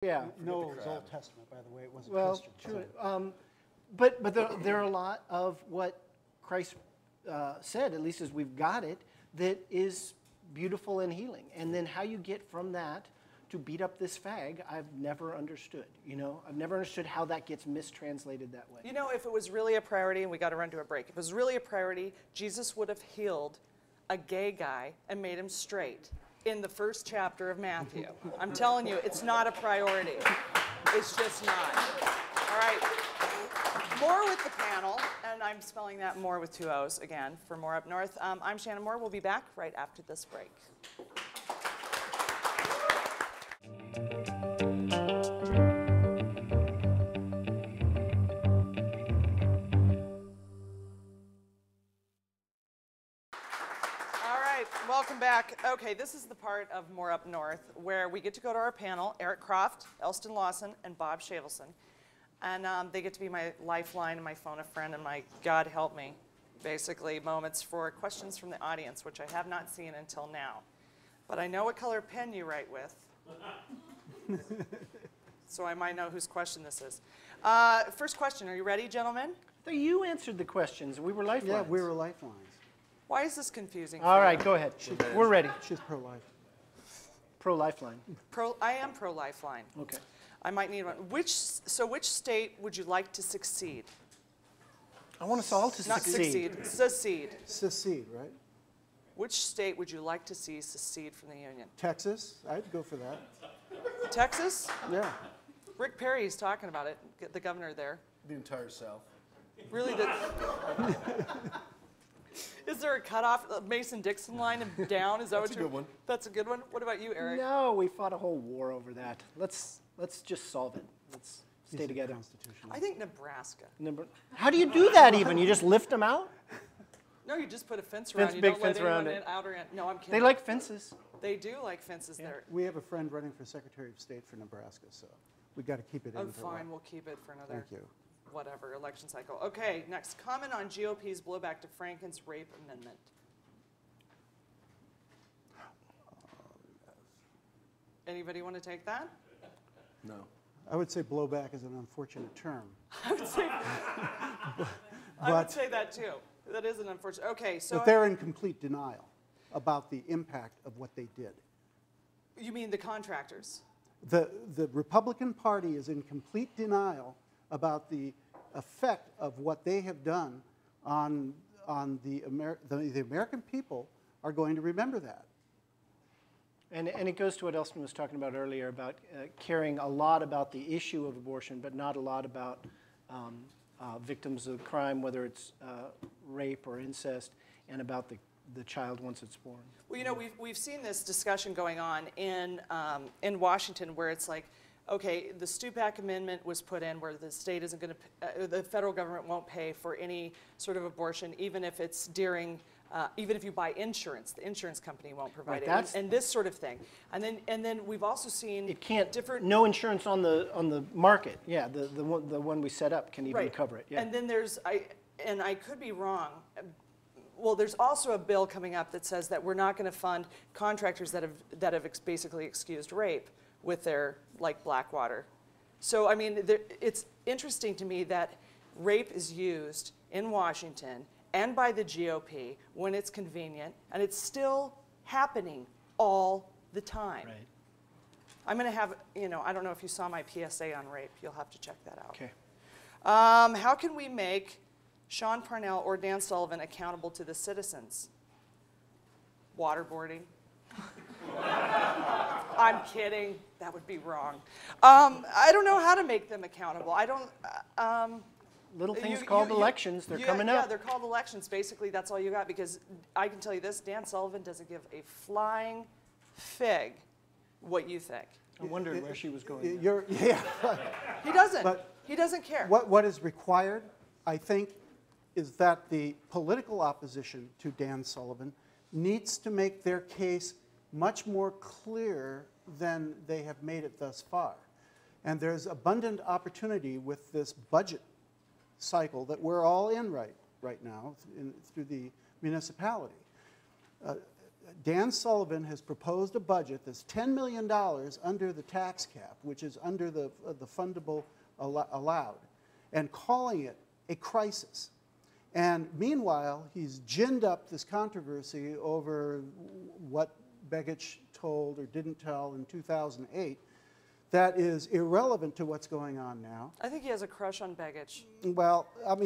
Yeah. No, it was Old Testament, by the way. It wasn't Well, Christian. true. But there are a lot of what Christ said, at least as we've got it, that is beautiful and healing. And then how you get from that to beat up this fag, I've never understood. You know, I've never understood how that gets mistranslated that way. You know, if it was really a priority, and we got to run to a break, if it was really a priority, Jesus would have healed a gay guy and made him straight in the first chapter of Matthew. I'm telling you, it's not a priority. It's just not. All right. More with the panel, and I'm spelling that more with 2 O's again for More Up North. I'm Shannyn Moore. We'll be back right after this break. Welcome back. Okay, this is the part of More Up North where we get to go to our panel, Eric Croft, Elstun Lauesen, and Bob Shavelson. And they get to be my lifeline and my phone a friend and my God help me, basically, moments for questions from the audience, which I have not seen until now. But I know what color pen you write with, so I might know whose question this is. First question, are you ready, gentlemen? So you answered the questions. We were lifelines. Yeah, we were lifelines. Why is this confusing? All right, go ahead. We're ready. She's pro-life. Pro-lifeline. I am pro-lifeline. Okay. I might need one. Which state would you like to succeed? I want us all to Not succeed. Secede. Secede, right? Which state would you like to see secede from the Union? Texas, I'd go for that. Texas? Yeah. Rick Perry's talking about it, the governor there. The entire South. Really? Is there a cutoff, Mason-Dixon line and down? Is that That's a good one. That's a good one? What about you, Eric? No, we fought a whole war over that. Let's just solve it. Let's stay together. Constitution. I think Nebraska. How do you do that even? You just lift them out? No, you just put a fence around. You big don't fence let around anyone it. in, out or in. No, I'm kidding. They like fences. They do like fences there. We have a friend running for Secretary of State for Nebraska, so we've got to keep it in. Oh, for a while. fine. We'll keep it for another. Thank you. Whatever, election cycle. Okay, next. Comment on GOP's blowback to Franken's rape amendment. Anybody want to take that? No. I would say blowback is an unfortunate term. I would say, I would say that too. That is an unfortunate. Okay, so. But they're in complete denial about the impact of what they did. You mean the contractors? The Republican Party is in complete denial about the effect of what they have done on the American people are going to remember that. And it goes to what Elstun was talking about earlier about caring a lot about the issue of abortion, but not a lot about victims of crime, whether it's rape or incest, and about the child once it's born. Well, you know, we've seen this discussion going on in Washington, where it's like, okay, the Stupak Amendment was put in where the state isn't going to, the federal government won't pay for any sort of abortion, even if it's during. Even if you buy insurance, the insurance company won't provide it, and this sort of thing. And then we've also seen it can't different. No insurance on the market. Yeah, the one we set up can even cover it. Yeah. And then there's I could be wrong. Well, there's also a bill coming up that says that we're not going to fund contractors that have basically excused rape with their Blackwater. So I mean, it's interesting to me that rape is used in Washington and by the GOP when it's convenient, and it's still happening all the time. Right. I'm going to have, I don't know if you saw my PSA on rape. You'll have to check that out. Okay. How can we make Sean Parnell or Dan Sullivan accountable to the citizens? Waterboarding. I'm kidding. That would be wrong. I don't know how to make them accountable. I don't. Little things called elections, they're coming up. Yeah, they're called elections. Basically, that's all you got, because I can tell you this, Dan Sullivan doesn't give a flying fig what you think. I wondered where she was going. Yeah. He doesn't. But he doesn't care. What is required, I think, is that the political opposition to Dan Sullivan needs to make their case much more clear than they have made it thus far. And there's abundant opportunity with this budget cycle that we're all in right now through the municipality. Dan Sullivan has proposed a budget that's $10 million under the tax cap, which is under the fundable allowed, and calling it a crisis. And meanwhile, he's ginned up this controversy over what Begich told or didn't tell in 2008 that is irrelevant to what's going on now. I think he has a crush on Begich. Well, I mean,